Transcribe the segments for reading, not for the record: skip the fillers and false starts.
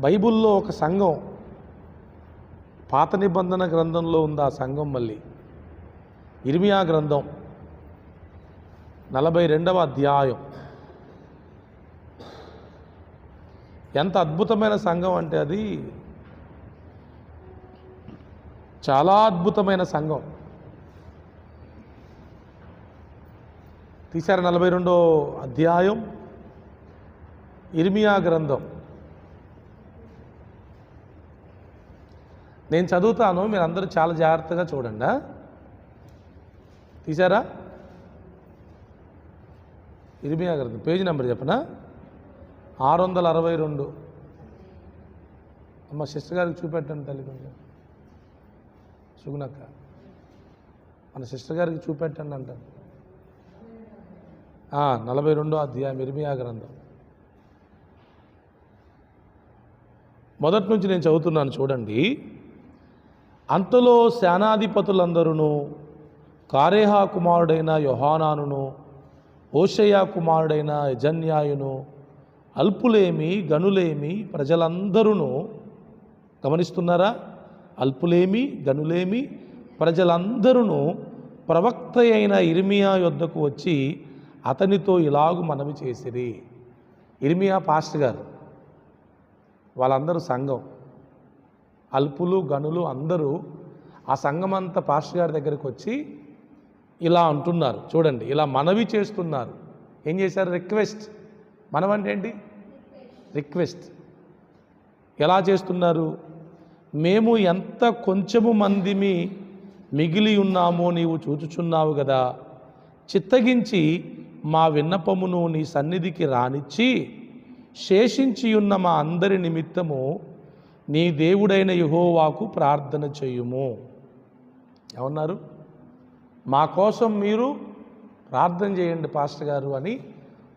బైబిల్లో ఒక సంఘం, పాత నిబంధన గ్రంథంలో ఉంది ఆ సంఘం. మళ్ళీ ఇర్మియా గ్రంథం 42వ అధ్యాయం. ఎంత అద్భుతమైన సంఘం అంటే అది చాలా అద్భుతమైన సంఘం. తీశారు 42వ అధ్యాయం ఇర్మియా గ్రంథం. నేను చదువుతాను, మీరు అందరూ చాలా జాగ్రత్తగా చూడండి. తీశారా? ఇర్మియా గ్రంథం పేజీ నెంబర్ చెప్పనా? 662. అమ్మ సిస్టర్ గారికి చూపెట్టండి తల్లి, కొంచెం సుగుణక్క మన సిస్టర్ గారికి చూపెట్టండి అంటాను. 42వ అధ్యాయం ఇర్మియా గ్రంథం మొదటి నుంచి నేను చదువుతున్నాను, చూడండి. అంతలో సేనాధిపతులందరూ కారేహా కుమారుడైన యోహానానును, ఓషయ కుమారుడైన యజన్యాయును, అల్పులేమి గనులేమి ప్రజలందరూ, గమనిస్తున్నారా? అల్పులేమి గనులేమి ప్రజలందరూ ప్రవక్త అయిన ఇర్మియా యొద్దకు వచ్చి అతనితో ఇలాగు మనవి చేసిరి. ఇర్మియా పాస్టర్ గారు, వాళ్ళందరూ సంఘం, అల్పులు గనులు అందరూ ఆ సంఘం అంతా పాస్టర్ గారి దగ్గరికి వచ్చి ఇలా అంటున్నారు. చూడండి, ఇలా మనవి చేస్తున్నారు. ఏం చేశారు? రిక్వెస్ట్. మనం అంటే ఏంటి? రిక్వెస్ట్. ఎలా చేస్తున్నారు? మేము ఎంత కొంచెము మందిమి మిగిలి ఉన్నామో నీవు చూచుచున్నావు కదా. చిత్తగించి మా విన్నపమును నీ సన్నిధికి రానిచ్చి శేషించి ఉన్న మా అందరి నిమిత్తము నీ దేవుడైన యెహోవాకు ప్రార్థన చేయుము. ఏమన్నారు? మా కోసం మీరు ప్రార్థన చేయండి పాస్టర్ గారు అని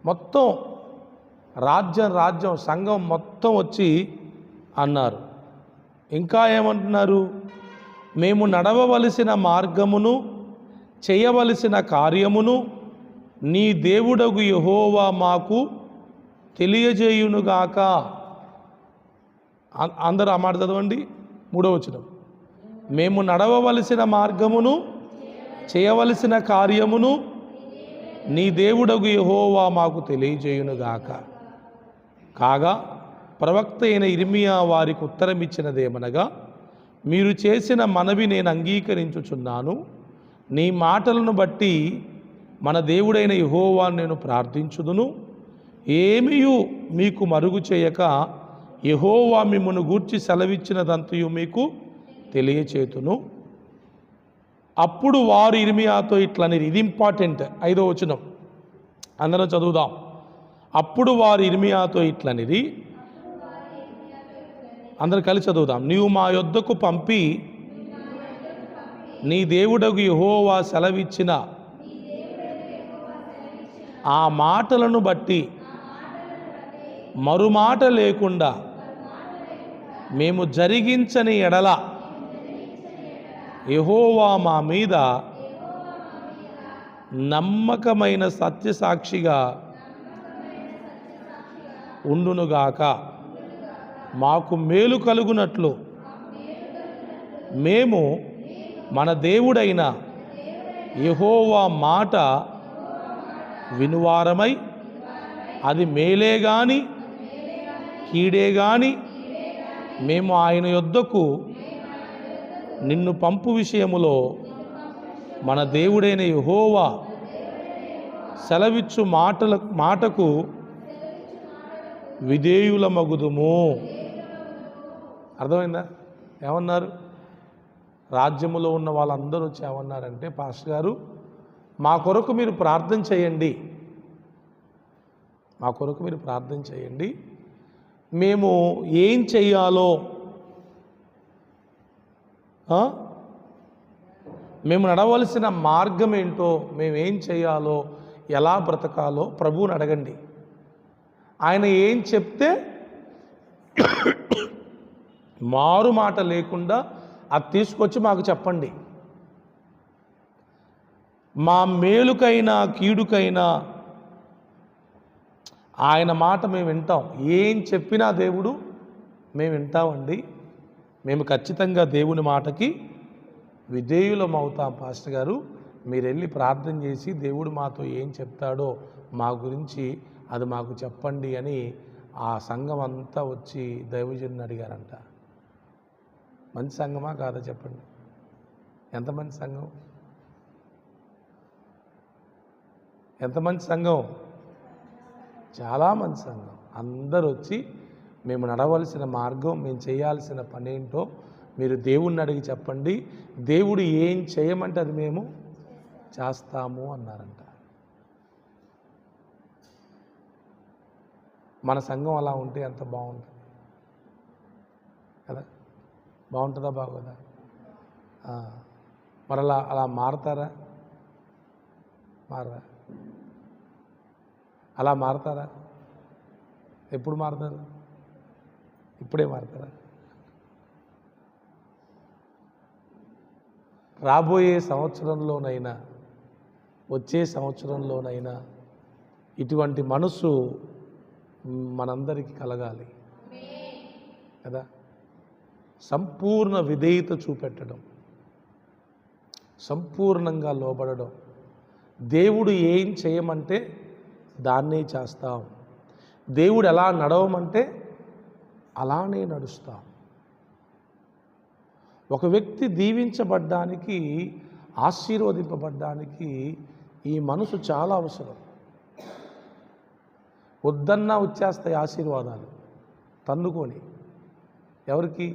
మొత్తం రాజ్యం సంఘం మొత్తం వచ్చి అన్నారు. ఇంకా ఏమంటున్నారు? మేము నడవవలసిన మార్గమును చేయవలసిన కార్యమును నీ దేవుడగు యెహోవా మాకు తెలియజేయునుగాక. అందరూ ఆ మాట చదవండి. 3వ వచనం. మేము నడవవలసిన మార్గమును చేయవలసిన కార్యమును నీ దేవుడగు యెహోవా మాకు తెలియజేయునుగాక. కాగా ప్రవక్త అయిన ఇర్మియా వారికి ఉత్తరం ఇచ్చినదేమనగా, మీరు చేసిన మనవి నేను అంగీకరించుచున్నాను. నీ మాటలను బట్టి మన దేవుడైన యెహోవాను నేను ప్రార్థించుదును. ఏమీయు మీకు మరుగు చేయక యెహోవా మిమ్మును గూర్చి సెలవిచ్చినదంతయు మీకు తెలియచేతును. అప్పుడు వారు ఇర్మియాతో ఇట్లనిరి. ఇది ఇంపార్టెంట్. 5వ వచనం అందరం చదువుదాం. అప్పుడు వారు ఇర్మియాతో ఇట్లనిరి. అందరు కలిసి చదువుదాం. నీవు మా యొద్దకు పంపి నీ దేవుడగు యెహోవా సెలవిచ్చిన ఆ మాటలను బట్టి మరుమాట లేకుండా మేము జరిగించని ఎడల యెహోవా మా మీద నమ్మకమైన సత్యసాక్షిగా ఉండునుగాక. మాకు మేలు కలుగునట్లు మేము మన దేవుడైన యెహోవా మాట వినువారమై, అది మేలే గాని కీడే గాని మేము ఆయన యొద్దకు నిన్ను పంపు విషయములో మన దేవుడైన యెహోవా సెలవిచ్చు మాటకు విధేయులమగుదుము. అర్థమైందా? ఏమన్నారు? రాజ్యములో ఉన్న వాళ్ళందరూ వచ్చి ఏమన్నారంటే, పాస్టర్ గారు మా కొరకు మీరు ప్రార్థన చేయండి, మా కొరకు మీరు ప్రార్థన చేయండి. మేము ఏం చెయ్యాలో, మేము నడవలసిన మార్గం ఏంటో, మేమేం చేయాలో, ఎలా బ్రతకాలో ప్రభువుని అడగండి. ఆయన ఏం చెప్తే మారు మాట లేకుండా అది తీసుకొచ్చి మాకు చెప్పండి. మా మేలుకైనా కీడుకైనా ఆయన మాట మేము వింటాం. ఏం చెప్పినా దేవుడు మేము వింటామండి, మేము ఖచ్చితంగా దేవుని మాటకి విధేయులం అవుతాం పాస్టర్ గారు, మీరు వెళ్ళి ప్రార్థన చేసి దేవుడు మాతో ఏం చెప్తాడో మా గురించి అది మాకు చెప్పండి అని ఆ సంఘం అంతా వచ్చి దైవజనుని అడిగారంట. మంచి సంఘమా కాదా చెప్పండి? ఎంత మంచి సంఘం, ఎంత మంచి సంఘం, చాలా మంచి సంఘం. అందరూ వచ్చి మేము నడవలసిన మార్గం, మేము చేయాల్సిన పని ఏంటో మీరు దేవుణ్ణి అడిగి చెప్పండి, దేవుడు ఏం చేయమంటే అది మేము చేస్తాము అన్నారంట. మన సంఘం అలా ఉంటే ఎంత బాగుంటుంది కదా? బాగుంటుందా బాగోదా? మరి అలా మారతారా? మారరా? అలా మారతారా? ఎప్పుడు మారతారు? ఇప్పుడే మారతారా? రాబోయే సంవత్సరంలోనైనా వచ్చే సంవత్సరంలోనైనా ఇటువంటి మనసు మనందరికీ కలగాలి కదా. సంపూర్ణ విధేయత చూపెట్టడం, సంపూర్ణంగా లోబడడం, దేవుడు ఏం చేయమంటే దాన్నే చేస్తాం, దేవుడు ఎలా నడవమంటే అలానే నడుస్తాం. ఒక వ్యక్తి దీవించబడ్డానికి, ఆశీర్వదింపబడ్డానికి ఈ మనసు చాలా అవసరం. వద్దన్నా వచ్చేస్తాయి ఆశీర్వాదాలు తన్నుకొని. ఎవరికి?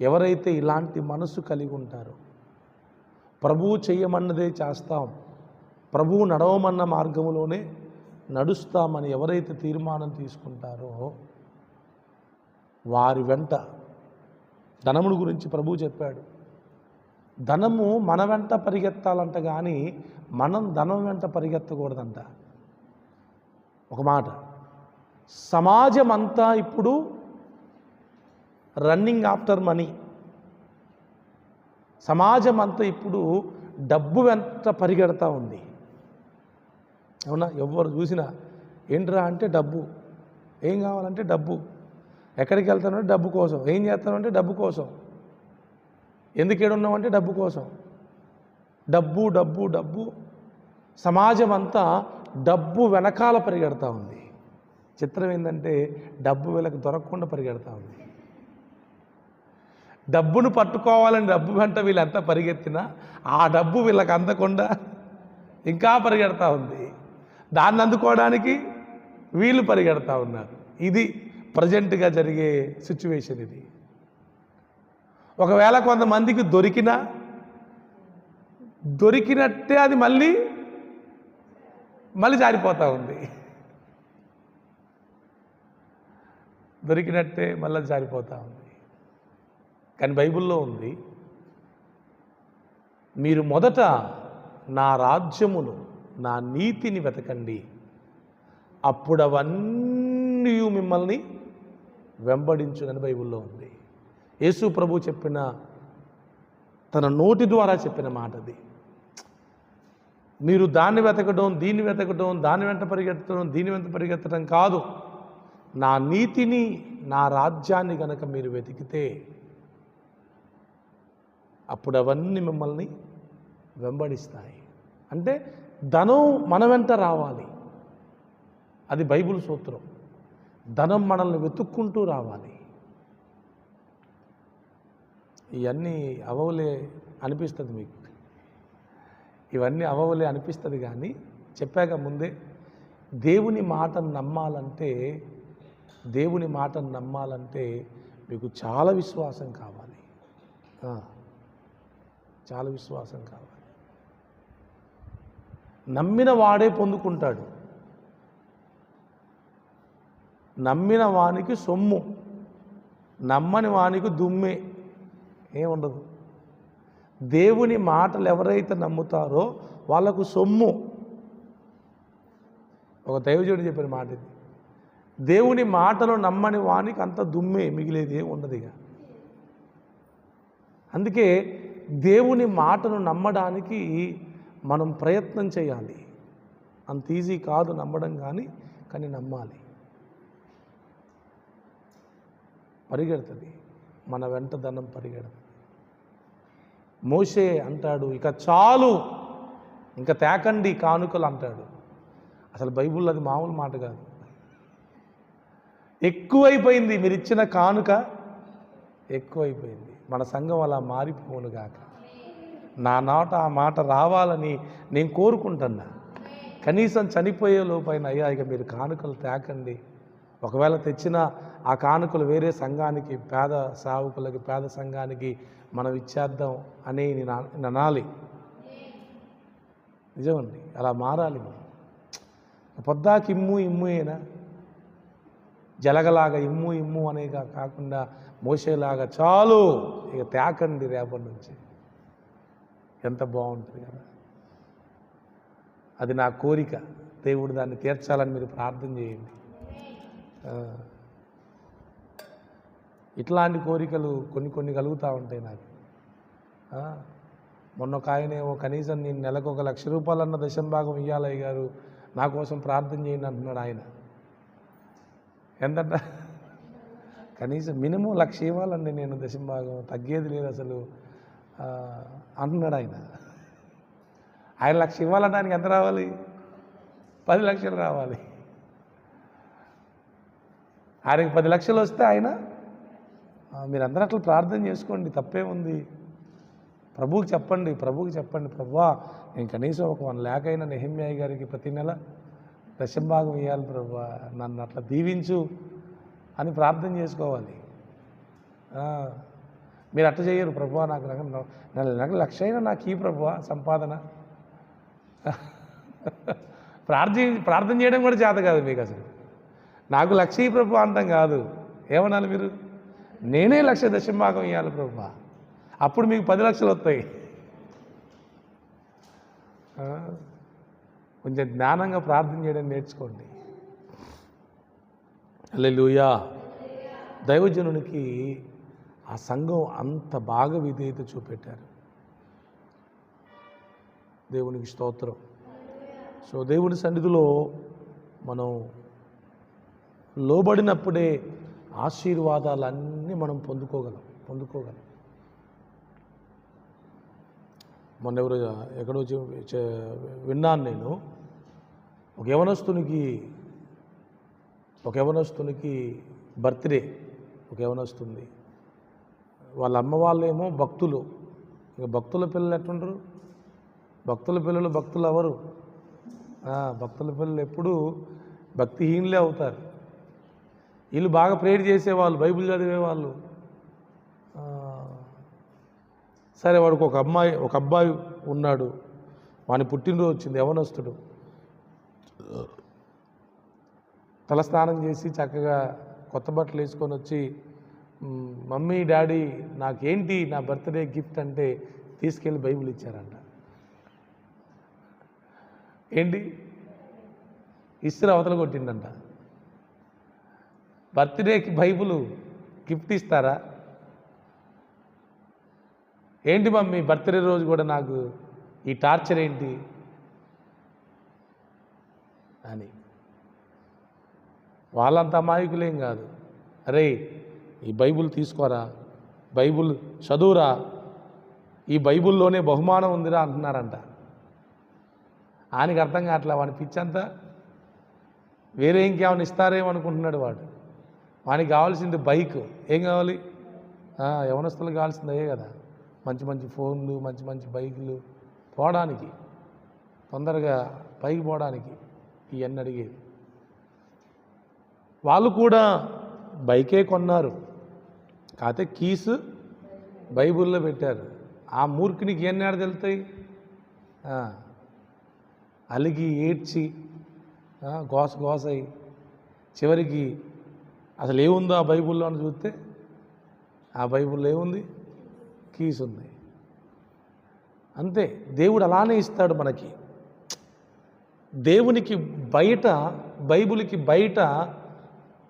ఎవరైతే ఇలాంటి మనసు కలిగి ఉంటారో, ప్రభువు చెయ్యమన్నదే చేస్తాం, ప్రభువు నడవమన్న మార్గంలోనే నడుస్తామని ఎవరైతే తీర్మానం తీసుకుంటారో వారి వెంట, ధనమును గురించి ప్రభువు చెప్పాడు, ధనము మన వెంట పరిగెత్తాలంట కానీ మనం ధనం వెంట పరిగెత్తకూడదంట. ఒక మాట, సమాజం అంతా ఇప్పుడు రన్నింగ్ ఆఫ్టర్ మనీ, సమాజం అంతా ఇప్పుడు డబ్బు వెంట పరిగెడతా ఉంది. అవునా? ఎవరు చూసినా ఏంట్రా అంటే డబ్బు, ఏం కావాలంటే డబ్బు, ఎక్కడికి వెళ్తానంటే డబ్బు కోసం, ఏం చేస్తానంటే డబ్బు కోసం, ఎందుకు ఏడున్నామంటే డబ్బు కోసం, డబ్బు డబ్బు డబ్బు. సమాజం అంతా డబ్బు వెనకాల పరిగెడతా ఉంది. చిత్రం ఏంటంటే డబ్బు వీళ్ళకి దొరకకుండా పరిగెడతా ఉంది. డబ్బును పట్టుకోవాలని డబ్బు వెంట వీళ్ళు ఎంత పరిగెత్తినా ఆ డబ్బు వీళ్ళకి అందకుండా ఇంకా పరిగెడతా ఉంది. దాన్ని అందుకోవడానికి వీళ్ళు పరిగెడతా ఉన్నారు. ఇది ప్రజెంట్గా జరిగే సిచ్యువేషన్. ఇది ఒకవేళ కొంతమందికి దొరికినట్టే అది మళ్ళీ జారిపోతూ ఉంది. దొరికినట్టే మళ్ళీ జారిపోతూ ఉంది. కానీ బైబిల్లో ఉంది, మీరు మొదట నా రాజ్యమును, నా నీతిని వెతకండి, అప్పుడు అవన్నీ మిమ్మల్ని వెంబడించునని బైబిల్లో ఉంది. యేసు ప్రభు చెప్పిన, తన నోటి ద్వారా చెప్పిన మాట అది. మీరు దాన్ని వెతకడం, దీన్ని వెతకడం, దాని వెంట పరిగెత్తడం, దీని వెంట పరిగెత్తడం కాదు, నా నీతిని, నా రాజ్యాన్ని గనక మీరు వెతికితే అప్పుడు అవన్నీ మిమ్మల్ని వెంబడిస్తాయి. అంటే ధనం మన వెంట రావాలి, అది బైబిల్ సూత్రం. ధనం మనల్ని వెతుక్కుంటూ రావాలి. ఇవన్నీ అవవులే అనిపిస్తుంది మీకు, ఇవన్నీ అవవులే అనిపిస్తుంది. కానీ చెప్పాక ముందే, దేవుని మాటను నమ్మాలంటే మీకు చాలా విశ్వాసం కావాలి, చాలా విశ్వాసం కావాలి. నమ్మిన వాడే పొందుకుంటాడు. నమ్మిన వానికి సొమ్ము, నమ్మని వానికి దుమ్మే, ఏముండదు. దేవుని మాటలు ఎవరైతే నమ్ముతారో వాళ్ళకు సొమ్ము. ఒక దైవజనుడు చెప్పిన మాట ఇది, దేవుని మాటలు నమ్మని వానికి అంత దుమ్మే, మిగిలేది ఏం ఉండదు ఇక. అందుకే దేవుని మాటను నమ్మడానికి మనం ప్రయత్నం చేయాలి. అంత ఈజీ కాదు నమ్మడం, కానీ నమ్మాలి. పరిగెడుతుంది, మన వెంట ధనం పరిగెడుతుంది. మోషే అంటాడు, ఇక చాలు, ఇంకా తేకండి కానుకలు అంటాడు. అసలు బైబిల్లో అది మామూలు మాట కాదు. ఎక్కువైపోయింది, మీరు ఇచ్చిన కానుక ఎక్కువైపోయింది. మన సంఘం అలా మారిపోను గాక. నా నోట ఆ మాట రావాలని నేను కోరుకుంటున్నా. కనీసం చనిపోయే లోపైన అయ్యా ఇక మీరు కానుకలు తేకండి, ఒకవేళ తెచ్చిన ఆ కానుకలు వేరే సంఘానికి, పేద సేవకులకి, పేద సంఘానికి మనం ఇచ్చేద్దాం అని నేను అనాలి. నిజమండి, అలా మారాలి మనం. పొద్దాకి ఇమ్ము ఇమ్ము అయినా జలగలాగా ఇమ్ము ఇమ్ము అనే కాకుండా మోసేలాగా చాలు ఇక తేకండి రేపటి నుంచి. ఎంత బాగుంటుంది కదా. అది నా కోరిక. దేవుడు దాన్ని తీర్చాలని మీరు ప్రార్థన చేయండి. ఇట్లాంటి కోరికలు కొన్ని కలుగుతూ ఉంటాయి నాకు. మొన్న ఒక ఆయనేమో కనీసం నేను నెలకు 1,00,000 రూపాయలన్న దశంభాగం ఇయ్యాలయ్య గారు, నా కోసం ప్రార్థన చేయండి అంటున్నాడు ఆయన. ఎంతంట? కనీసం మినిమం 1,00,000 ఇవ్వాలండి నేను దశంభాగం, తగ్గేది లేదు అసలు అంటున్నాడు ఆయన. ఆయన 1,00,000 ఇవ్వాలనడానికి ఎంత రావాలి? 10 లక్షలు రావాలి. ఆయనకి 10 లక్షలు వస్తే ఆయన, మీరందరూ అట్లా ప్రార్థన చేసుకోండి, తప్పే ఉంది. ప్రభువుకి చెప్పండి, ప్రభువా నేను కనీసం ఒక 1 lakh అయినా నెహెమ్యా గారికి ప్రతి నెల దశంభాగం ఇవ్వాలి ప్రభువా, నన్ను అట్లా దీవించు అని ప్రార్థన చేసుకోవాలి. మీరు అట్లా చేయరు, ప్రభువా నాకు నెలకు 1,00,000 అయినా నాకు ఈ ప్రభువా సంపాదన. ప్రార్థన చేయడం కూడా చేత కాదు మీకు. అసలు నాకు 1,00,000 ప్రభు అంటాం కాదు. ఏమనాలి మీరు? నేనే 1,00,000 దశంభాగం ఇవ్వాలి ప్రభు, అప్పుడు మీకు 10 లక్షలు వస్తాయి. కొంచెం జ్ఞానంగా ప్రార్థన చేయడం నేర్చుకోండి. హల్లెలూయా. దైవజనునికి ఆ సంఘం అంత బాగా విధేయత చూపెట్టారు. దేవునికి స్తోత్రం. సో దేవుని సన్నిధిలో మనం లోబడినప్పుడే ఆశీర్వాదాలన్నీ మనం పొందుకోగలం. మొన్న ఎక్కడో విన్నాను నేను, ఒక యవనస్తునికి బర్త్డే, ఒక యవనస్తుంది, వాళ్ళ అమ్మ వాళ్ళేమో భక్తులు. ఇక భక్తుల పిల్లలు ఎట్లుంటారు? భక్తుల పిల్లలు భక్తులు ఎవరు? భక్తుల పిల్లలు ఎప్పుడూ భక్తిహీనులే అవుతారు. వీళ్ళు బాగా ప్రేయర్ చేసేవాళ్ళు, బైబిల్ చదివేవాళ్ళు. సరే, వాడికి ఒక అబ్బాయి ఉన్నాడు, వాని పుట్టినరోజు వచ్చింది, యవనస్తుడు. తలస్నానం చేసి చక్కగా కొత్త బట్టలు వేసుకొని వచ్చి, మమ్మీ డాడీ నాకేంటి నా బర్త్డే గిఫ్ట్ అంటే తీసుకెళ్ళి బైబిల్ ఇచ్చారంట. ఏంటి? ఇస్త్రీ అవతల కొట్టిండంట. బర్త్డేకి బైబిల్ గిఫ్ట్ ఇస్తారా? ఏంటి మమ్మీ బర్త్డే రోజు కూడా నాకు ఈ టార్చర్ ఏంటి అని. వాళ్ళంత అమాయకులేం కాదు. అరే ఈ బైబిల్ తీసుకోరా, బైబిల్ చదువురా, ఈ బైబిల్లోనే బహుమానం ఉందిరా అంటున్నారంట. ఆయనకి అర్థం కావట్లే, వాని పిచ్చంతా వేరే ఇంకేమైనా ఇస్తారేమనుకుంటున్నాడు వాడు. వానికి కావాల్సింది బైక్. ఏం కావాలి? యవనస్తులకు కావాల్సింది అయ్యే కదా, మంచి మంచి ఫోన్లు, మంచి మంచి బైకులు, పోవడానికి తొందరగా పైకి పోవడానికి ఇవన్నీ అడిగేది. వాళ్ళు కూడా బైకే కొన్నారు, కాకపోతే కీసు బైబిల్లో పెట్టారు. ఆ మూర్ఖునికి ఎన్ని ఆడ తెలుతాయి? అలిగి ఏడ్చి గోసై చివరికి అసలు ఏముందో ఆ బైబిల్లో అని చూస్తే ఆ బైబిల్లో ఏముంది? కీస్ ఉంది. అంతే. దేవుడు అలానే ఇస్తాడు మనకి. దేవునికి బయట, బైబిల్కి బయట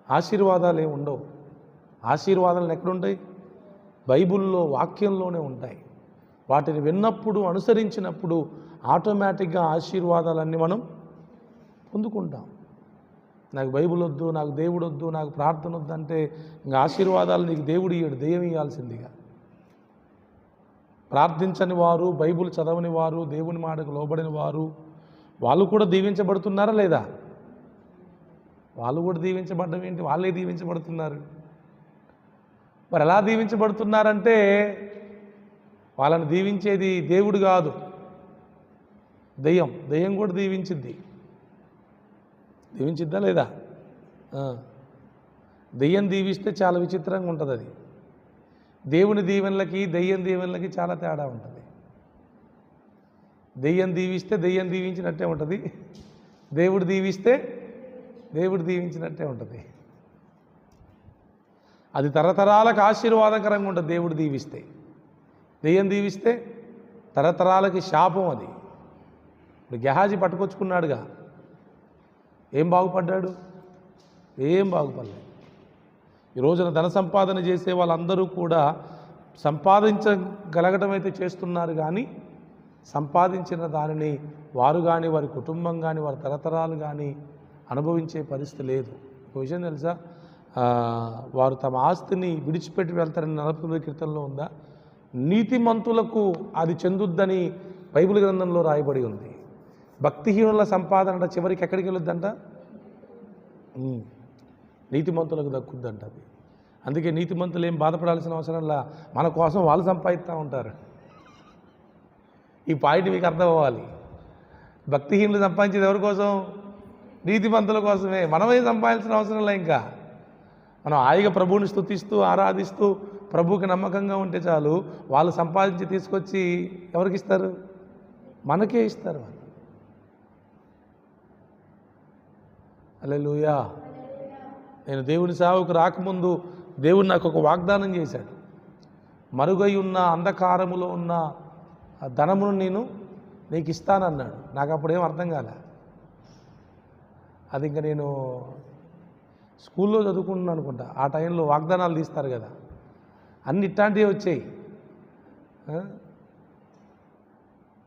ఆశీర్వాదాలు ఏమి ఉండవు. ఆశీర్వాదాలు ఎక్కడుంటాయి? బైబిల్లో, వాక్యంలోనే ఉంటాయి. వాటిని విన్నప్పుడు, అనుసరించినప్పుడు ఆటోమేటిక్గా ఆశీర్వాదాలన్నీ మనం పొందుకుంటాం. నాకు బైబిల్ వద్దు, నాకు దేవుడు వద్దు, నాకు ప్రార్థన వద్దు అంటే ఇంకా ఆశీర్వాదాలు నీకు దేవుడు ఇయ్యడు, దెయ్యం ఇవ్వాల్సిందిగా. ప్రార్థించని వారు, బైబిల్ చదవని వారు, దేవుని మాటకు లోబడిన వారు, వాళ్ళు కూడా దీవించబడుతున్నారా లేదా? వాళ్ళు కూడా దీవించబడ్డం ఏంటి? వాళ్ళే దీవించబడుతున్నారు. మరి ఎలా దీవించబడుతున్నారంటే వాళ్ళని దీవించేది దేవుడు కాదు, దెయ్యం. దెయ్యం కూడా దీవించిద్దా లేదా? దెయ్యం దీవిస్తే చాలా విచిత్రంగా ఉంటుంది. అది దేవుని దీవెనలకి దెయ్యం దీవెనలకి చాలా తేడా ఉంటుంది. దెయ్యం దీవిస్తే దెయ్యం దీవించినట్టే ఉంటుంది, దేవుడు దీవిస్తే దేవుడు దీవించినట్టే ఉంటుంది. అది తరతరాలకు ఆశీర్వాదకరంగా ఉంటుంది. దేవుడు దీవిస్తే, దెయ్యం దీవిస్తే తరతరాలకి శాపం. అది ఇప్పుడు గెహాజీ పట్టుకొచ్చుకున్నాడుగా, ఏం బాగుపడ్డాడు? ఏం బాగుపడలేదు. ఈ రోజున ధన సంపాదన చేసే వాళ్ళందరూ కూడా సంపాదించగలగటం అయితే చేస్తున్నారు, కానీ సంపాదించిన దానిని వారు కానీ, వారి కుటుంబం కానీ, వారి తరతరాలు కానీ అనుభవించే పరిస్థితి లేదు. ఒక విషయం తెలుసా? వారు తమ ఆస్తిని విడిచిపెట్టి వెళ్తారని 40 కీర్తనలో ఉందా? నీతిమంతులకు అది చెందుద్దని బైబిల్ గ్రంథంలో రాయబడి ఉంది. భక్తిహీనుల సంపాదన చివరికి ఎక్కడికి వెళ్ళొద్దంట? నీతిమంతులకు దక్కుద్దంట అది. అందుకే నీతిమంతులు ఏం బాధపడాల్సిన అవసరంలా, మన కోసం వాళ్ళు సంపాదిస్తూ ఉంటారు. ఈ పాయింట్ మీకు అర్థం అవ్వాలి. భక్తిహీనులు సంపాదించేది ఎవరి కోసం? నీతిమంతుల కోసమే. మనమేం సంపాదించిన అవసరంలా. ఇంకా మనం హాయిగా ప్రభువుని స్తుతిస్తూ ఆరాధిస్తూ ప్రభువుకి నమ్మకంగా ఉంటే చాలు. వాళ్ళు సంపాదించి తీసుకొచ్చి ఎవరికి ఇస్తారు? మనకే ఇస్తారు వాళ్ళు. హల్లెలూయా. నేను దేవుని సేవకు రాకముందు దేవుడు నాకు ఒక వాగ్దానం చేశాడు. మరుగై ఉన్న అంధకారములో ఉన్న ధనమును నేను నీకు ఇస్తానన్నాడు. నాకు అప్పుడేం అర్థం కాలే. అది ఇంకా నేను స్కూల్లో చదువుకుంటున్నాను అనుకుంటా. ఆ టైంలో వాగ్దానాలు తీస్తారు కదా, అన్ని ఇట్లాంటివి వచ్చాయి.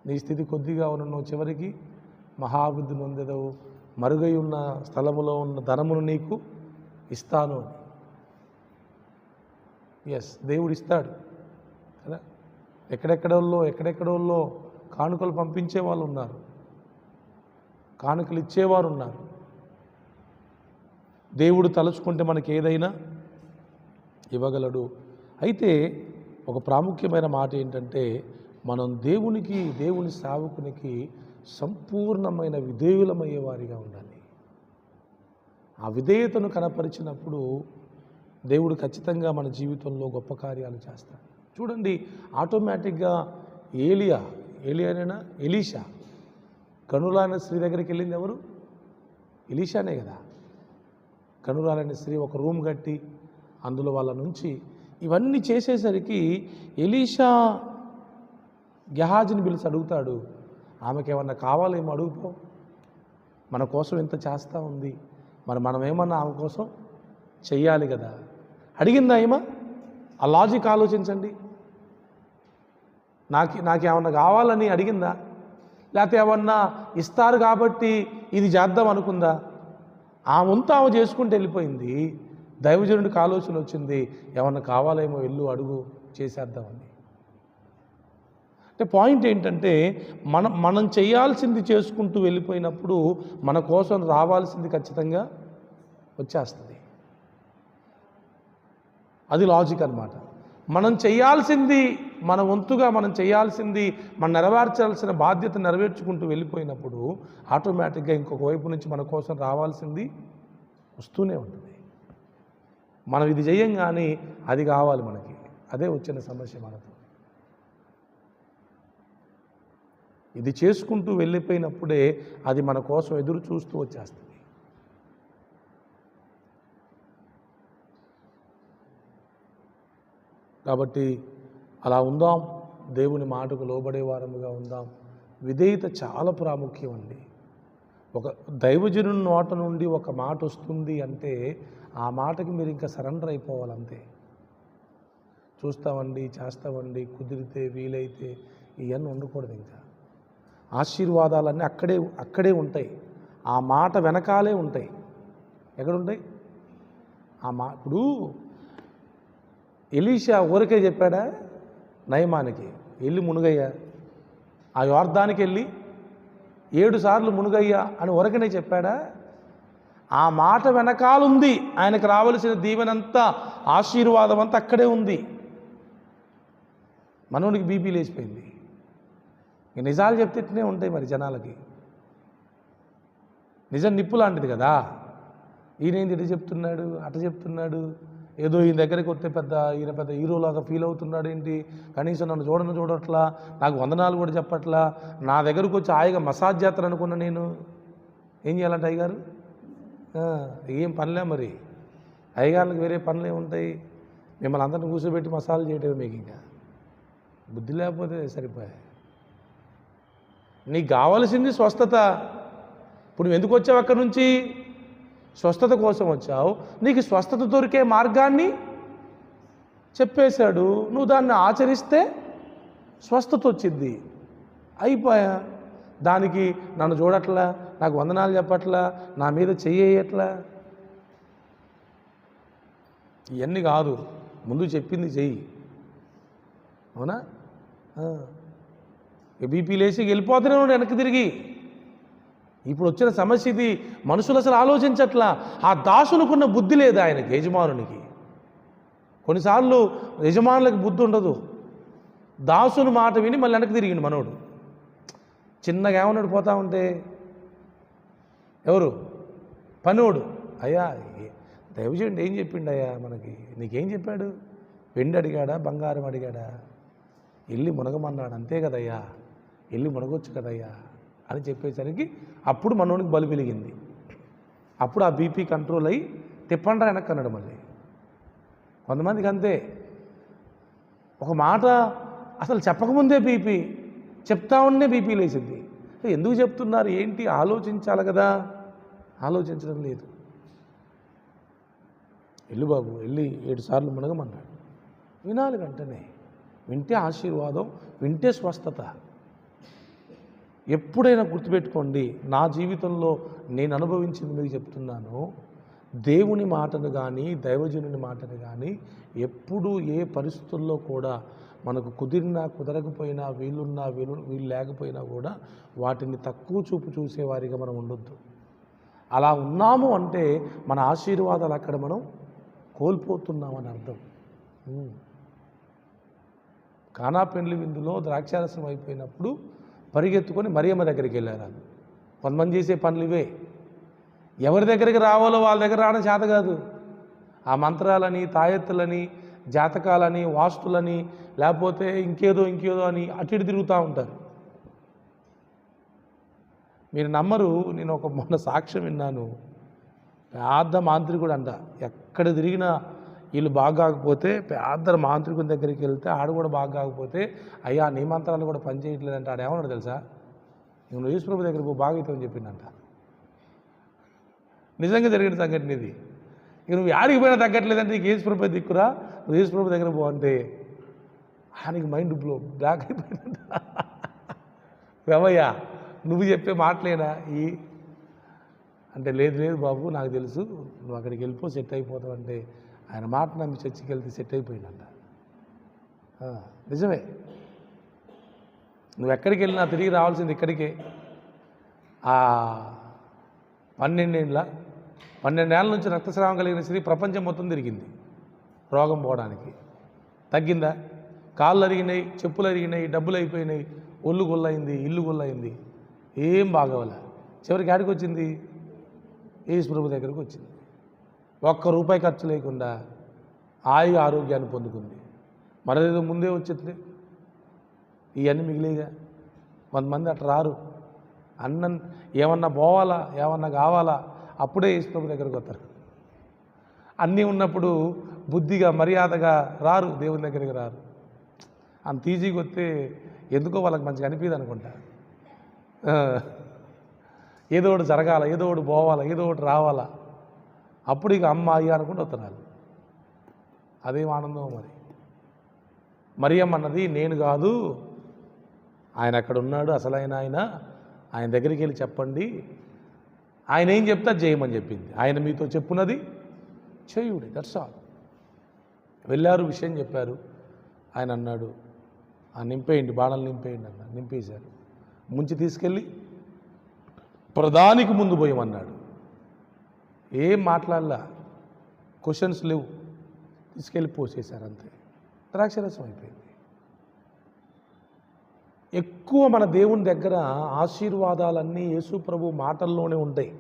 నీ స్థితి కొద్దిగా ఉన్న చివరికి మహాభివృద్ధి నొందెదవు, మరుగై ఉన్న స్థలములో ఉన్న ధనమును నీకు ఇస్తాను అని. ఎస్, దేవుడు ఇస్తాడు కదా. ఎక్కడెక్కడోళ్ళో కానుకలు పంపించే వాళ్ళు ఉన్నారు, కానుకలు ఇచ్చేవారు ఉన్నారు. దేవుడు తలుచుకుంటే మనకి ఏదైనా ఇవ్వగలడు. అయితే ఒక ప్రాముఖ్యమైన మాట ఏంటంటే, మనం దేవుని సేవకునికి సంపూర్ణమైన విధేయులమయ్యే వారిగా ఉండాలి. ఆ విధేయతను కనపరిచినప్పుడు దేవుడు ఖచ్చితంగా మన జీవితంలో గొప్ప కార్యాలు చేస్తాడు. చూడండి, ఆటోమేటిక్గా ఎలీషా కనురాలైన స్త్రీ దగ్గరికి వెళ్ళింది ఎవరు? ఎలీషానే కదా. కనురాలైన స్త్రీ ఒక రూమ్ కట్టి అందులో వాళ్ళ నుంచి ఇవన్నీ చేసేసరికి ఎలీషా గెహాజీని పిలిచి అడుగుతాడు, ఆమెకి ఏమన్నా కావాలేమో అడుగుపో, మన కోసం ఎంత చేస్తూ ఉంది, మరి మనం ఏమన్నా ఆమె కోసం చెయ్యాలి కదా. అడిగిందా ఏమా? ఆ లాజిక్ ఆలోచించండి. నాకేమన్నా కావాలని అడిగిందా? లేకపోతే ఏమన్నా ఇస్తారు కాబట్టి ఇది చేద్దాం అనుకుందా? ఆ వంతు ఆమె చేసుకుంటూ వెళ్ళిపోయింది. దైవజనుడికి ఆలోచన వచ్చింది, ఏమన్నా కావాలేమో వెళ్ళు అడుగు, చేసేద్దామని. అంటే పాయింట్ ఏంటంటే, మనం చేయాల్సింది చేసుకుంటూ వెళ్ళిపోయినప్పుడు మన కోసం రావాల్సింది ఖచ్చితంగా వచ్చేస్తుంది. అది లాజిక్ అన్నమాట. మనం చేయాల్సింది, మన వంతుగా మనం చేయాల్సింది, మనం నెరవేర్చాల్సిన బాధ్యత నెరవేర్చుకుంటూ వెళ్ళిపోయినప్పుడు ఆటోమేటిక్గా ఇంకొక వైపు నుంచి మన కోసం రావాల్సింది వస్తూనే ఉంటుంది. మనం ఇది చేయంగానే అది కావాలి మనకి. అదే వచ్చిన సమస్య మనతో. ఇది చేసుకుంటూ వెళ్ళిపోయినప్పుడే అది మన కోసం ఎదురు చూస్తూ వచ్చేస్తుంది. కాబట్టి అలా ఉందాం, దేవుని మాటకు లోబడే వారముగా ఉందాం. విధేయత చాలా ప్రాముఖ్యం అండి. ఒక దైవజనుని నోట నుండి ఒక మాట వస్తుంది అంటే ఆ మాటకి మీరు ఇంకా సరెండర్ అయిపోవాలంతే. చూస్తామండి, చేస్తామండి, కుదిరితే, వీలైతే, ఇవన్నీ ఉండకూడదు. ఇంకా ఆశీర్వాదాలన్నీ అక్కడే ఉంటాయి, ఆ మాట వెనకాలే ఉంటాయి. ఎక్కడుంటాయి ఇప్పుడు ఎలీషా ఊరికే చెప్పాడా నయమానికి వెళ్ళి మునుగయ్యా, ఆ యోర్దానికి వెళ్ళి 7 సార్లు మునుగయ్యా అని ఊరకనే చెప్పాడా? ఆ మాట వెనకాలుంది ఆయనకు రావలసిన దీవెనంతా, ఆశీర్వాదం అంతా అక్కడే ఉంది. మనోనికి బీపీ లేచిపోయింది. నిజాలు చెప్తేనే ఉంటాయి మరి జనాలకి. నిజం నిప్పు లాంటిది కదా. ఈయనేంది ఇటు చెప్తున్నాడు అట చెప్తున్నాడు, ఏదో ఈయన దగ్గరికి వస్తే ఈయన పెద్ద హీరోలాగా ఫీల్ అవుతున్నాడు ఏంటి, కనీసం నన్ను చూడట్లా, నాకు వందనాలు కూడా చెప్పట్లా, నా దగ్గరకు వచ్చి హాయిగా మసాజ్ చేస్తాను అనుకున్నా నేను. ఏం చేయాలంటే అయ్యగారు ఏం పనిలే మరి, అయ్యగారులకు వేరే పనులే ఉంటాయి, మిమ్మల్ని అందరిని కూర్చోబెట్టి మసాజ్ చేయటం మీకు ఇంకా బుద్ధి లేకపోతే సరిపోయాయి. నీకు కావాల్సింది స్వస్థత. ఇప్పుడు నువ్వు ఎందుకు వచ్చావు అక్కడి నుంచి? స్వస్థత కోసం వచ్చావు. నీకు స్వస్థత దొరికే మార్గాన్ని చెప్పేశాడు, నువ్వు దాన్ని ఆచరిస్తే స్వస్థత వచ్చింది. అయిపోయా. దానికి నన్ను చూడట్లా, నాకు వందనాలు చెప్పట్లా, నా మీద చెయ్యట్లా, ఇవన్నీ కాదు. ముందు చెప్పింది చెయ్యి. అవునా? బీపీ లేచి వెళ్ళిపోతూనే ఉన్నాడు వెనక్కి తిరిగి. ఇప్పుడు వచ్చిన సమస్య ఇది. మనుషులు అసలు ఆలోచించట్లా. ఆ దాసునుకున్న బుద్ధి లేదు ఆయనకి, యజమానునికి. కొన్నిసార్లు యజమానులకు బుద్ధి ఉండదు. దాసుని మాట విని మళ్ళీ వెనక్కి తిరిగిండు మనోడు. చిన్నగా ఏమన్నాడు పోతా ఉంటే, ఎవరు పనోడు, అయ్యా దైవజనుడు ఏం చెప్పిండు అయ్యా మనకి, నీకేం చెప్పాడు? వెండి అడిగాడా, బంగారం అడిగాడా? వెళ్ళి మునగమన్నాడు, అంతే కదయ్యా, వెళ్ళి మునగొచ్చు కదయ్యా అని చెప్పేసరికి అప్పుడు మనోనికి బలి వెలిగింది. అప్పుడు ఆ బీపీ కంట్రోల్ అయ్యి తిప్పండ్రా వెనక్కి అన్నాడు. మళ్ళీ కొంతమందికి అంతే, ఒక మాట అసలు చెప్పకముందే బీపీ, చెప్తా ఉండే బీపీ లేచింది. ఎందుకు చెప్తున్నారు ఏంటి ఆలోచించాలి కదా, ఆలోచించడం లేదు. వెళ్ళు బాబు, వెళ్ళి 7 సార్లు మునగమన్నాడు. వినాలి వెంటనే. వింటే ఆశీర్వాదం, వింటే స్వస్థత. ఎప్పుడైనా గుర్తుపెట్టుకోండి, నా జీవితంలో నేను అనుభవించింది మీకు చెప్తున్నాను. దేవుని మాటను కానీ దైవజనుని మాటను కానీ ఎప్పుడు ఏ పరిస్థితుల్లో కూడా మనకు కుదిరినా కుదరకపోయినా, వీళ్ళు లేకపోయినా కూడా వాటిని తక్కువ చూపు చూసేవారిగా మనం ఉండొద్దు. అలా ఉన్నాము అంటే మన ఆశీర్వాదాలు అక్కడ మనం కోల్పోతున్నామని అర్థం. కానా పెండ్లి విందులో ద్రాక్షారసం అయిపోయినప్పుడు పరిగెత్తుకొని మరియమ్మ దగ్గరికి వెళ్ళారు. కొంతమంది చేసే పనులు ఇవే. ఎవరి దగ్గరికి రావాలో వాళ్ళ దగ్గర రావడం చేత కాదు. ఆ మంత్రాలని, తాయెత్తులని, జాతకాలని, వాస్తులని, లేకపోతే ఇంకేదో అని అటు ఇటు తిరుగుతూ ఉంటారు. మీరు నమ్మరు, నేను మొన్న సాక్ష్యం విన్నాను. పెద్ద మాంత్రికుడు అంట, ఎక్కడ తిరిగినా వీళ్ళు బాగా కాకపోతే పెద్ద మాంత్రికుని దగ్గరికి వెళ్తే ఆడు కూడా బాగా కాకపోతే, అయ్యా నీ మంత్రాలు కూడా పనిచేయట్లేదంటే ఆడేమన్నాడు తెలుసా, నువ్వు యేసుప్రభు దగ్గరికి బాగా అవుతావని చెప్పిందంట. నిజంగా జరిగిన సంఘటన ఇది. ఇక నువ్వు యాడికి పోయినా తగ్గట్లేదంటే నీకు యేసుప్రభు దిక్కురా, నువ్వు యేసుప్రభు దగ్గర పోవంటే ఆయనకి మైండ్ బ్లాక్ అయిపోయిందంట. రమయ్యా నువ్వు చెప్పే మాటలేనా అంటే లేదు బాబు నాకు తెలుసు, నువ్వు అక్కడికి వెళ్ళిపో సెట్ అయిపోతావు అంటే ఆయన మాట నమ్మి చర్చికి వెళ్తే సెట్ అయిపోయిందంట. నిజమే. నువ్వు ఎక్కడికి వెళ్ళినా తిరిగి రావాల్సింది ఇక్కడికే. 12 ఏళ్ళ నుంచి రక్తస్రావం కలిగిన స్త్రీ ప్రపంచం మొత్తం తిరిగింది రోగం పోవడానికి. తగ్గిందా? కాళ్ళు అరిగినాయి, చెప్పులు అరిగినాయి, డబ్బులు అయిపోయినాయి, ఒళ్ళు గుల్లయింది, ఇల్లు గుల్లయింది, ఏం బాగోలే. చివరికి ఆడికి వచ్చింది, యేసుప్రభు దగ్గరకు వచ్చింది. ₹1 ఖర్చు లేకుండా హాయిగా ఆరోగ్యాన్ని పొందుకుంది. మరేదో ముందే వచ్చింది. ఇవన్నీ మిగిలిగా. కొంతమంది అట్లా రారు. ఏమన్నా పోవాలా, ఏమన్నా కావాలా, అప్పుడే యేసుప్రభు దగ్గరకు వస్తారు. అన్నీ ఉన్నప్పుడు బుద్ధిగా మర్యాదగా రారు, దేవుని దగ్గరికి రారు. అంత ఈజీగా వస్తే ఎందుకో వాళ్ళకి మంచిగా అనిపించదు అనుకుంటా. ఏదో ఒకటి జరగాల, ఏదో ఒకటి పోవాలా, ఏదో ఒకటి రావాలా, అప్పుడు ఇక అమ్మ అయ్యా అనుకుంటూ వస్తున్నారు. అదేం ఆనందం మరి. మరియమ్మ అన్నది నేను కాదు, ఆయన అక్కడ ఉన్నాడు, అసలైన ఆయన దగ్గరికి వెళ్ళి చెప్పండి, ఆయన ఏం చెప్తే అది చేయమని చెప్పింది. ఆయన మీతో చెప్పున్నది చేయుడి, దట్స్ ఆల్. వెళ్ళారు, విషయం చెప్పారు. ఆయన అన్నాడు, నింపేయండి, బాణలు నింపేయండి అన్నాడు. నింపేశారు. ముంచి తీసుకెళ్ళి ప్రధానికి ముందు పోయమన్నాడు. ఏం మాట్లాడలా, క్వశ్చన్స్ లేవు, తీసుకెళ్ళి పోసేశారు అంతే. ద్రాక్షరసం అయిపోయింది. ఎక్కువ మన దేవుని దగ్గర ఆశీర్వాదాలన్నీ యేసు ప్రభు మాటల్లోనే ఉంటాయి.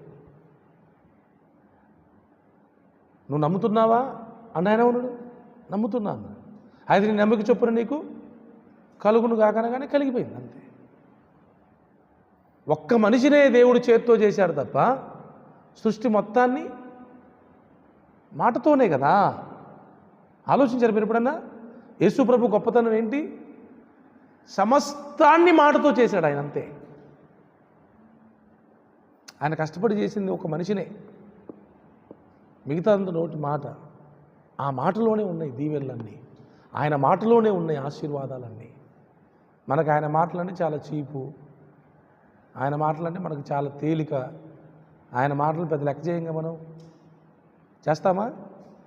నువ్వు నమ్ముతున్నావా అని ఆయన ఉన్నాడు. నమ్ముతున్నాను. అయితే నీ నమ్మక చొప్పున నీకు కలుగును కాకనగానే కలిగిపోయింది అంతే. ఒక్క మనిషినే దేవుడు చేత్తో చేశాడు తప్ప సృష్టి మొత్తాన్ని మాటతోనే కదా. ఆలోచించారు మీరు ఎప్పుడన్నా? యేసు ప్రభు గొప్పతనం ఏంటి? సమస్తాన్ని మాటతో చేశాడు ఆయన అంతే. ఆయన కష్టపడి చేసింది ఒక మనిషినే, మిగతా అంత నోటి మాట. ఆ మాటలోనే ఉన్నాయి దీవెనలన్నీ, ఆయన మాటలోనే ఉన్నాయి ఆశీర్వాదాలన్నీ. మనకు ఆయన మాటలన్నీ చాలా చీపు, ఆయన మాటలంటే మనకు చాలా తేలిక. ఆయన మాటలు పెద్ద లెక్క చేయంగా మనం చేస్తామా?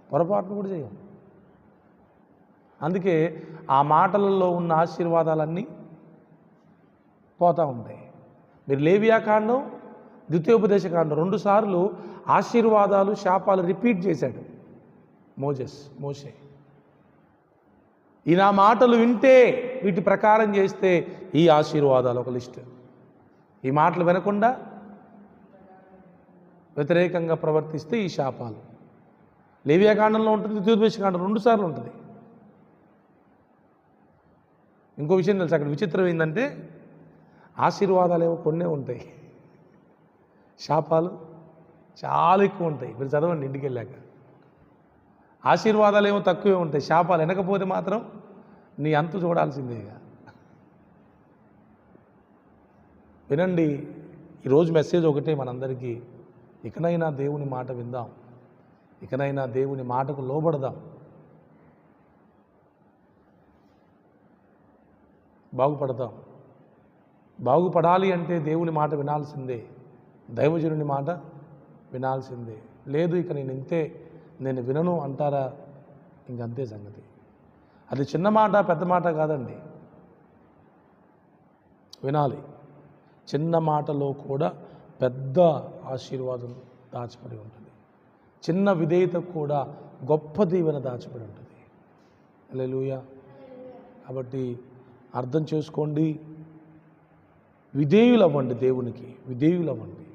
పొరపాటును కూడా చేయం. అందుకే ఆ మాటలలో ఉన్న ఆశీర్వాదాలన్నీ పోతూ ఉంటాయి. మీరు లేవియాకాండం, ద్వితీయోపదేశకాండం 2 సార్లు ఆశీర్వాదాలు శాపాలు రిపీట్ చేశాడు మోషే. ఈ నా మాటలు వింటే, వీటి ప్రకారం చేస్తే ఈ ఆశీర్వాదాలు ఒక లిస్టు. ఈ మాటలు వినకుండా వ్యతిరేకంగా ప్రవర్తిస్తే ఈ శాపాలు. లేవియాకాండంలో ఉంటుంది, ద్వితీయోపదేశకాండం 2 సార్లు ఉంటుంది. ఇంకో విషయం తెలుసు, అక్కడ విచిత్రం ఏంటంటే ఆశీర్వాదాలు ఏమో కొన్నే ఉంటాయి, శాపాలు చాలా ఎక్కువ ఉంటాయి. మీరు చదవండి ఇంటికి వెళ్ళాక. ఆశీర్వాదాలు ఏమో తక్కువే ఉంటాయి, శాపాలు వెనకపోతే మాత్రం నీ అంతు చూడాల్సిందేగా. వినండి, ఈరోజు మెసేజ్ ఒకటే మనందరికీ, ఇకనైనా దేవుని మాట విందాం, ఇకనైనా దేవుని మాటకు లోబడదాం, బాగుపడతాం. బాగుపడాలి అంటే దేవుని మాట వినాల్సిందే, దైవజనుని మాట వినాల్సిందే. లేదు ఇక నేను వినను అంటారా, ఇంకంతే సంగతి. అది చిన్న మాట పెద్ద మాట కాదండి, వినాలి. చిన్న మాటలో కూడా పెద్ద ఆశీర్వాదం దాచిపడి ఉంటుంది. చిన్న విధేయత కూడా గొప్ప దీవెన దాచిపడి ఉంటుంది. హల్లెలూయా. కాబట్టి అర్థం చేసుకోండి, విధేయులవ్వండి, దేవునికి విధేయులవ్వండి,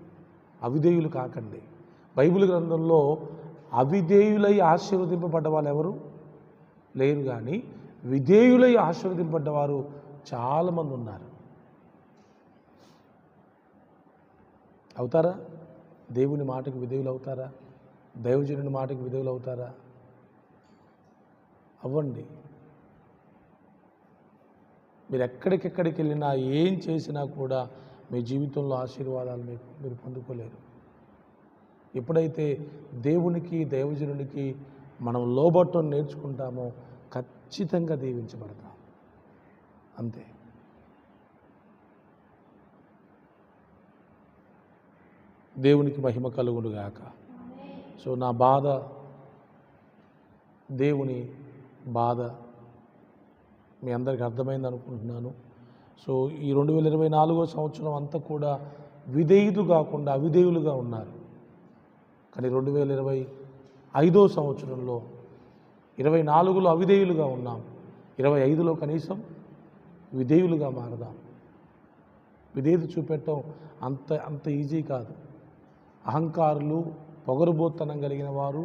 అవిధేయులు కాకండి. బైబిల్ గ్రంథంలో అవిధేయులై ఆశీర్వదింపబడ్డ వాళ్ళు ఎవరు లేరు, కానీ విధేయులై ఆశీర్వదింపబడ్డవారు చాలామంది ఉన్నారు. అవుతారా? దేవుని మాటకు విధేయులు అవుతారా? దైవజనుని మాటకు విధేయులు అవుతారా? అవ్వండి. మీరు ఎక్కడికెక్కడికి వెళ్ళినా, ఏం చేసినా కూడా మీ జీవితంలో ఆశీర్వాదాలు మీరు పొందుకోలేరు. ఎప్పుడైతే దేవునికి దైవజనునికి మనం లోబట్టం నేర్చుకుంటామో ఖచ్చితంగా దీవించబడతాం అంతే. దేవునికి మహిమ కలుగునుగాక. సో నా బాధ, దేవుని బాధ మీ అందరికీ అర్థమైంది అనుకుంటున్నాను. సో ఈ 2024 సంవత్సరం అంతా కూడా విధేయులు కాకుండా అవిధేయులుగా ఉన్నారు. కానీ 2025 సంవత్సరంలో 24లో అవిధేయులుగా ఉన్నాం, 25లో కనీసం విధేయులుగా మారదాం. విధేయత చూపెట్టడం అంత ఈజీ కాదు. అహంకారులు, పొగరుబోత్తనం కలిగిన వారు,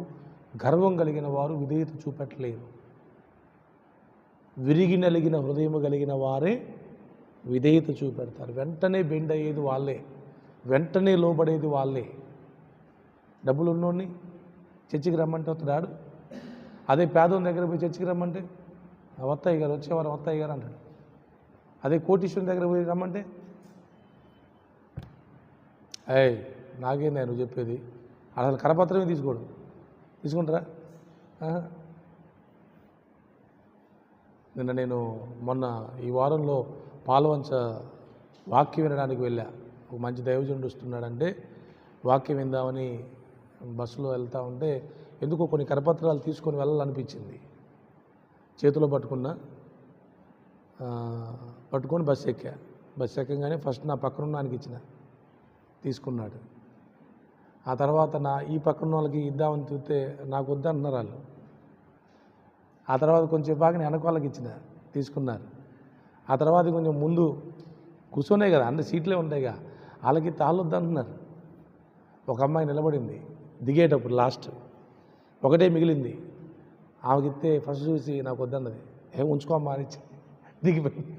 గర్వం కలిగిన వారు విధేయత చూపెట్టలేరు. విరిగి నలిగిన హృదయం కలిగిన వారే విధేయత చూపెడతారు. వెంటనే బెండ్ అయ్యేది వాళ్ళే, వెంటనే లోబడేది వాళ్ళే. డబ్బులు ఉన్నోడిని చర్చికి రమ్మంటే వస్తాడు, అదే పేదోని దగ్గర పోయి చర్చికి రమ్మంటే వత్తాయి గారు, వచ్చేవారు వత్తాయి గారు అంటాడు. అదే కోటీశ్వరుని దగ్గర పోయి రమ్మంటే నాకేందా నువ్వు చెప్పేది, అసలు కరపత్రమే తీసుకుంటారా? నేను మొన్న ఈ వారంలో పాల్వంచ వాక్యం వినడానికి వెళ్ళా. ఒక మంచి దైవజనుడు వస్తున్నాడంటే వాక్యం విందామని బస్సులో వెళ్తూ ఉంటే ఎందుకో కొన్ని కరపత్రాలు తీసుకొని వెళ్ళాలనిపించింది. చేతిలో పట్టుకొని బస్సు ఎక్కా. బస్సు ఎక్కగానే ఫస్ట్ నా పక్కనున్న ఆయనకి ఇచ్చిన, తీసుకున్నాడు. ఆ తర్వాత ఈ పక్కన వాళ్ళకి ఇద్దామని చూస్తే నాకు వద్దంటున్నారు వాళ్ళు. ఆ తర్వాత కొంచెం బాగా వెనక వాళ్ళకి ఇచ్చిన, తీసుకున్నారు. ఆ తర్వాత కొంచెం ముందు కూర్చొనే కదా, అన్ని సీట్లే ఉంటాయిగా, వాళ్ళకి తాళ్ళు వద్దంటున్నారు. ఒక అమ్మాయి నిలబడింది దిగేటప్పుడు, లాస్ట్ ఒకటే మిగిలింది. ఆమెకిస్తే ఫస్ట్ చూసి నాకు వద్దన్నది. ఉంచుకోమ్మా అని ఇచ్చి దిగిపోయింది.